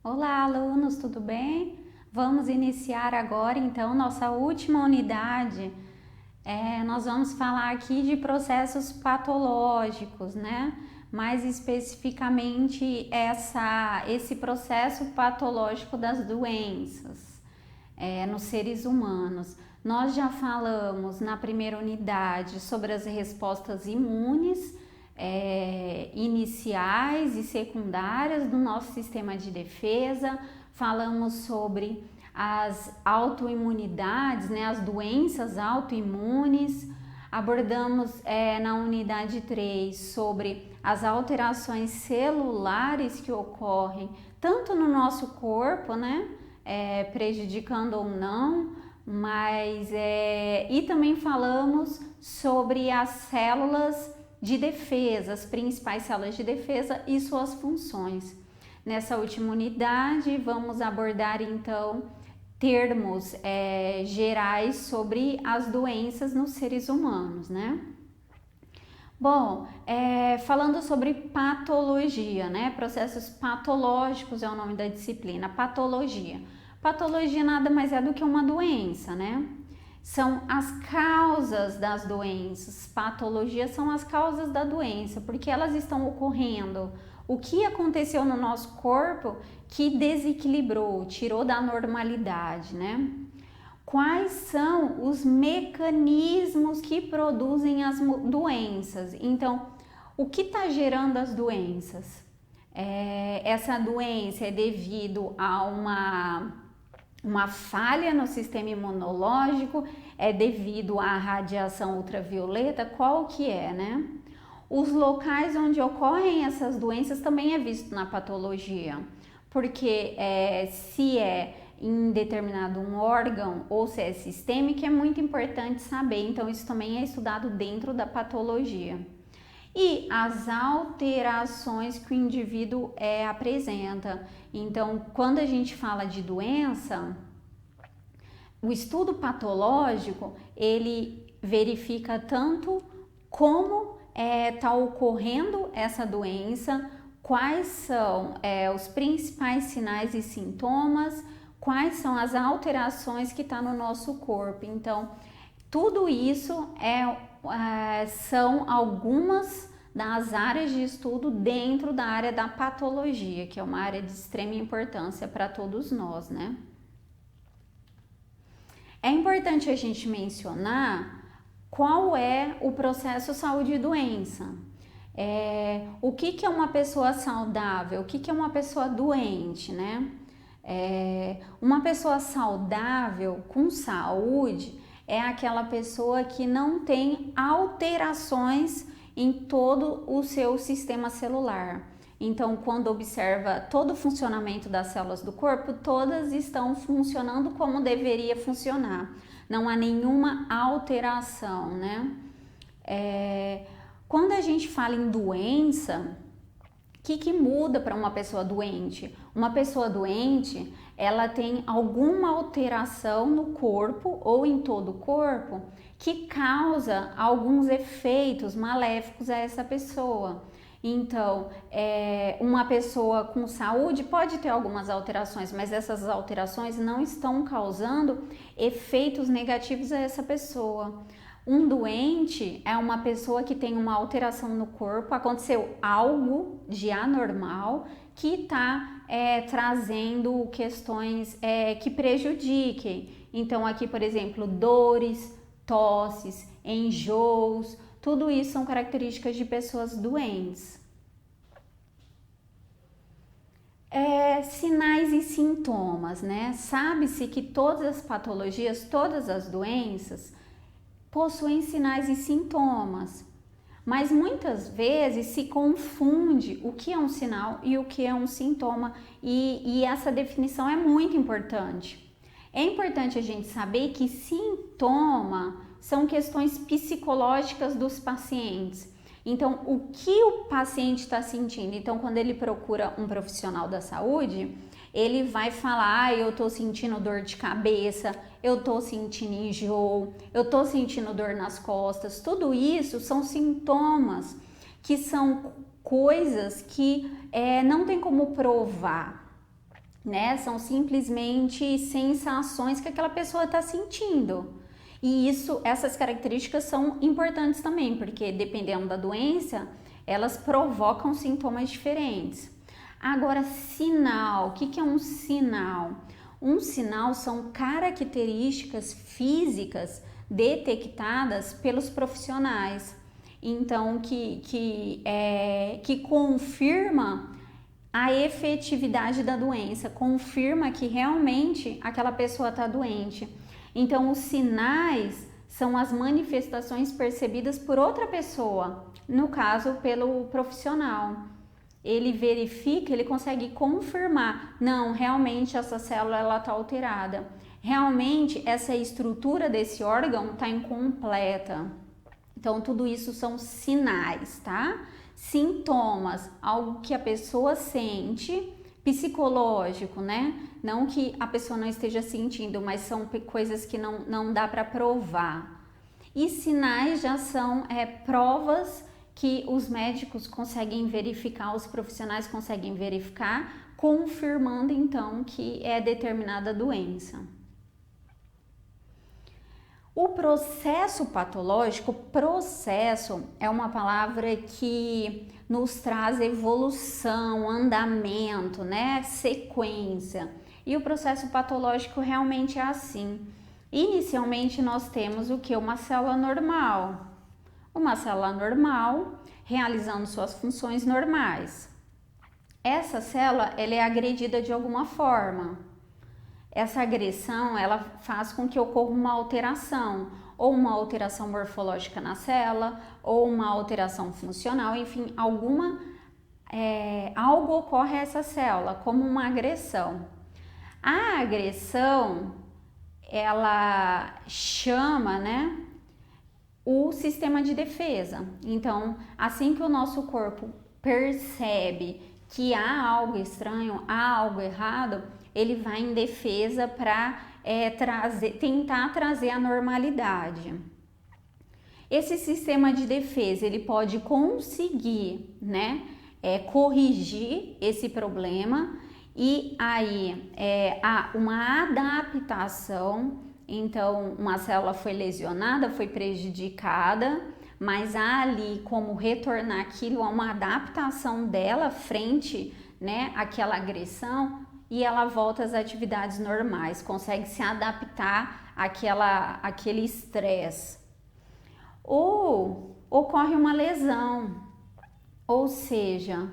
Olá, alunos, tudo bem? Vamos iniciar agora, então, nossa última unidade. Nós vamos falar aqui de processos patológicos, né? Mais especificamente, esse processo patológico das doenças nos seres humanos. Nós já falamos na primeira unidade sobre as respostas imunes, iniciais e secundárias do nosso sistema de defesa. Falamos sobre as autoimunidades, né, as doenças autoimunes. Abordamos na unidade 3 sobre as alterações celulares que ocorrem tanto no nosso corpo, né, prejudicando ou não, e também falamos sobre as células de defesa, as principais células de defesa e suas funções. Nessa última unidade, vamos abordar então termos gerais sobre as doenças nos seres humanos, né? Bom, falando sobre patologia, né? Processos patológicos é o nome da disciplina, patologia. Patologia nada mais é do que uma doença, né? São as causas das doenças. Patologia são as causas da doença, porque elas estão ocorrendo. O que aconteceu no nosso corpo que desequilibrou, tirou da normalidade, né? Quais são os mecanismos que produzem as doenças? Então, o que está gerando as doenças? Essa doença é devido a uma falha no sistema imunológico, é devido à radiação ultravioleta, qual que é, né? Os locais onde ocorrem essas doenças também é visto na patologia, porque se é em determinado um órgão ou se é sistêmico é muito importante saber, então isso também é estudado dentro da patologia. E as alterações que o indivíduo apresenta. Então, quando a gente fala de doença, o estudo patológico, ele verifica tanto como está ocorrendo essa doença, quais são os principais sinais e sintomas, quais são as alterações que está no nosso corpo. Então, tudo isso são algumas das áreas de estudo dentro da área da patologia, que é uma área de extrema importância para todos nós, né? É importante a gente mencionar qual é o processo saúde e doença. O que é uma pessoa saudável, o que é uma pessoa doente, né? Uma pessoa saudável com saúde é aquela pessoa que não tem alterações em todo o seu sistema celular. Então, quando observa todo o funcionamento das células do corpo, todas estão funcionando como deveria funcionar. Não há nenhuma alteração, né? Quando a gente fala em doença, o que muda para uma pessoa doente? Uma pessoa doente, ela tem alguma alteração no corpo ou em todo o corpo que causa alguns efeitos maléficos a essa pessoa. Então, uma pessoa com saúde pode ter algumas alterações, mas essas alterações não estão causando efeitos negativos a essa pessoa. Um doente é uma pessoa que tem uma alteração no corpo, aconteceu algo de anormal que está trazendo questões que prejudiquem. Então, aqui, por exemplo, dores, tosses, enjoos, tudo isso são características de pessoas doentes. Sinais e sintomas, né? Sabe-se que todas as patologias, todas as doenças possuem sinais e sintomas, mas muitas vezes se confunde o que é um sinal e o que é um sintoma, e essa definição é muito importante. É importante a gente saber que sintoma são questões psicológicas dos pacientes. Então, o que o paciente está sentindo? Então, quando ele procura um profissional da saúde, ele vai falar, eu tô sentindo dor de cabeça, eu tô sentindo enjoo, eu tô sentindo dor nas costas. Tudo isso são sintomas que são coisas que não tem como provar. né? São simplesmente sensações que aquela pessoa está sentindo. E essas características são importantes também, porque dependendo da doença, elas provocam sintomas diferentes. Agora, sinal. O que é um sinal? Um sinal são características físicas detectadas pelos profissionais. Então, que confirma a efetividade da doença, confirma que realmente aquela pessoa está doente. Então, os sinais são as manifestações percebidas por outra pessoa, no caso, pelo profissional. Ele verifica, ele consegue confirmar, não, realmente essa célula está alterada, realmente essa estrutura desse órgão está incompleta. Então, tudo isso são sinais, tá? Sintomas, algo que a pessoa sente, psicológico, né? Não que a pessoa não esteja sentindo, mas são coisas que não dá para provar. E sinais já são provas que os médicos conseguem verificar, os profissionais conseguem verificar, confirmando então que é determinada doença. O processo patológico, processo é uma palavra que nos traz evolução, andamento, né? Sequência. E o processo patológico realmente é assim. Inicialmente nós temos o que? Uma célula normal. Uma célula normal realizando suas funções normais. Essa célula ela é agredida de alguma forma. Essa agressão ela faz com que ocorra uma alteração, ou uma alteração morfológica na célula, ou uma alteração funcional, enfim, algo ocorre a essa célula, como uma agressão. A agressão, ela chama, né, o sistema de defesa. Então, assim que o nosso corpo percebe que há algo estranho, há algo errado, ele vai em defesa para tentar trazer a normalidade. Esse sistema de defesa, ele pode conseguir, né, corrigir esse problema e aí há uma adaptação. Então, uma célula foi lesionada, foi prejudicada, mas há ali como retornar aquilo a uma adaptação dela frente, né, àquela agressão, e ela volta às atividades normais, consegue se adaptar àquele estresse. Ou ocorre uma lesão, ou seja,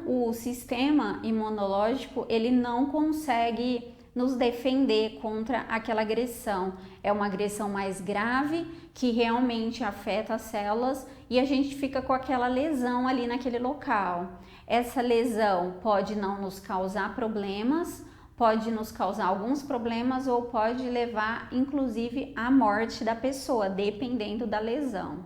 o sistema imunológico ele não consegue nos defender contra aquela agressão. É uma agressão mais grave que realmente afeta as células e a gente fica com aquela lesão ali naquele local. Essa lesão pode não nos causar problemas, pode nos causar alguns problemas ou pode levar inclusive à morte da pessoa, dependendo da lesão.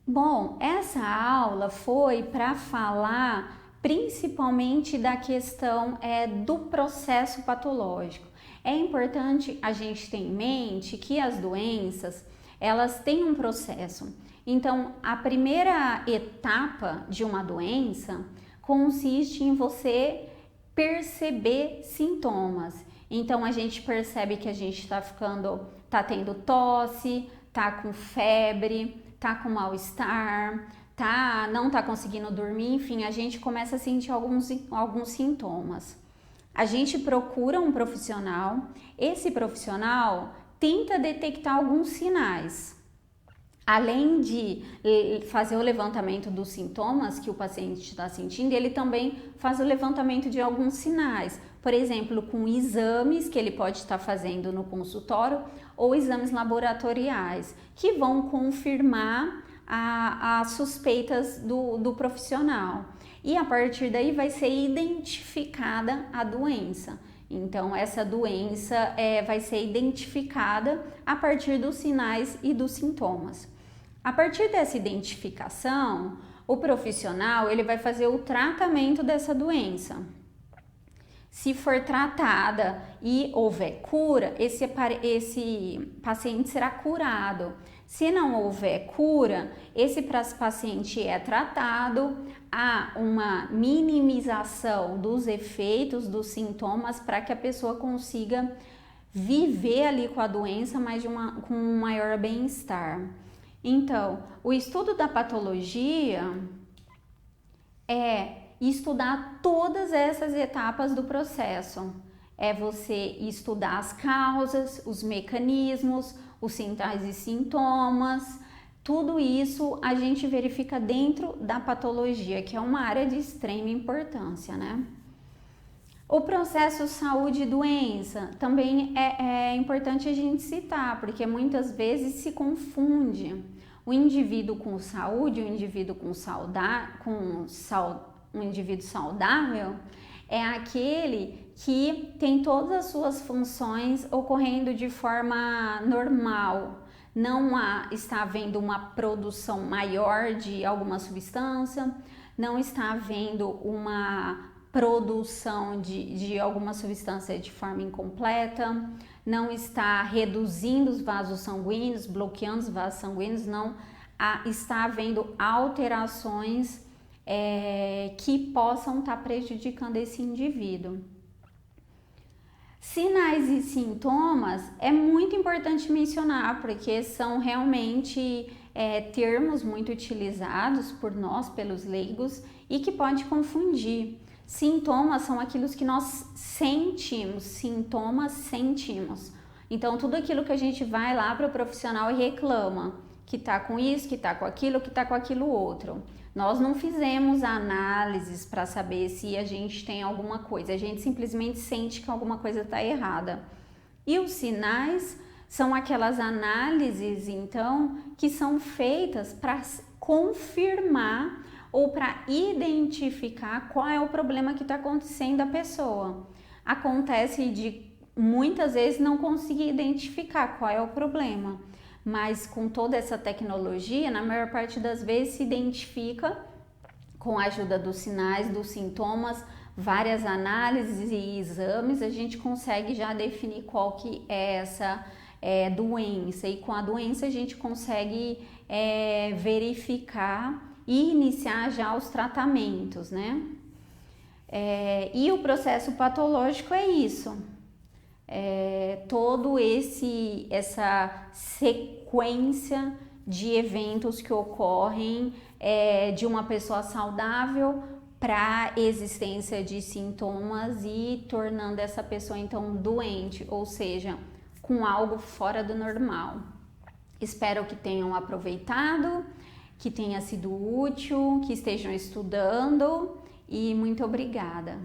Bom, essa aula foi para falar principalmente da questão do processo patológico. É importante a gente ter em mente que as doenças, elas têm um processo. Então, a primeira etapa de uma doença consiste em você perceber sintomas. Então, a gente percebe que a gente tá tendo tosse, tá com febre, tá com mal-estar, não tá conseguindo dormir, enfim, a gente começa a sentir alguns sintomas. A gente procura um profissional, esse profissional tenta detectar alguns sinais. Além de fazer o levantamento dos sintomas que o paciente está sentindo, ele também faz o levantamento de alguns sinais. Por exemplo, com exames que ele pode estar fazendo no consultório ou exames laboratoriais, que vão confirmar as suspeitas do profissional. E a partir daí vai ser identificada a doença. Então, essa doença vai ser identificada a partir dos sinais e dos sintomas. A partir dessa identificação, o profissional ele vai fazer o tratamento dessa doença. Se for tratada e houver cura, esse paciente será curado. Se não houver cura, esse paciente é tratado, há uma minimização dos efeitos, dos sintomas, para que a pessoa consiga viver ali com a doença, mas com um maior bem-estar. Então, o estudo da patologia é estudar todas essas etapas do processo. É você estudar as causas, os mecanismos, os sinais e sintomas, tudo isso a gente verifica dentro da patologia, que é uma área de extrema importância, né? O processo saúde e doença também é importante a gente citar, porque muitas vezes se confunde o indivíduo com saúde, o indivíduo um indivíduo saudável é aquele que tem todas as suas funções ocorrendo de forma normal, não está havendo uma produção maior de alguma substância, não está havendo uma produção de alguma substância de forma incompleta, não está reduzindo os vasos sanguíneos, bloqueando os vasos sanguíneos, não está havendo alterações que possam estar prejudicando esse indivíduo. Sinais e sintomas é muito importante mencionar, porque são realmente termos muito utilizados por nós, pelos leigos, e que pode confundir. Sintomas são aquilo que nós sentimos, sintomas sentimos. Então, tudo aquilo que a gente vai lá para o profissional e reclama, que tá com isso, que tá com aquilo outro. Nós não fizemos análises para saber se a gente tem alguma coisa, a gente simplesmente sente que alguma coisa está errada. E os sinais são aquelas análises, então, que são feitas para confirmar ou para identificar qual é o problema que está acontecendo da pessoa. Acontece de muitas vezes não conseguir identificar qual é o problema, mas com toda essa tecnologia, na maior parte das vezes se identifica com a ajuda dos sinais, dos sintomas, várias análises e exames, a gente consegue já definir qual que é essa doença, e com a doença a gente consegue verificar e iniciar já os tratamentos, né? E o processo patológico é isso. Todo essa sequência de eventos que ocorrem de uma pessoa saudável para a existência de sintomas e tornando essa pessoa então doente, ou seja, com algo fora do normal. Espero que tenham aproveitado, que tenha sido útil, que estejam estudando e muito obrigada.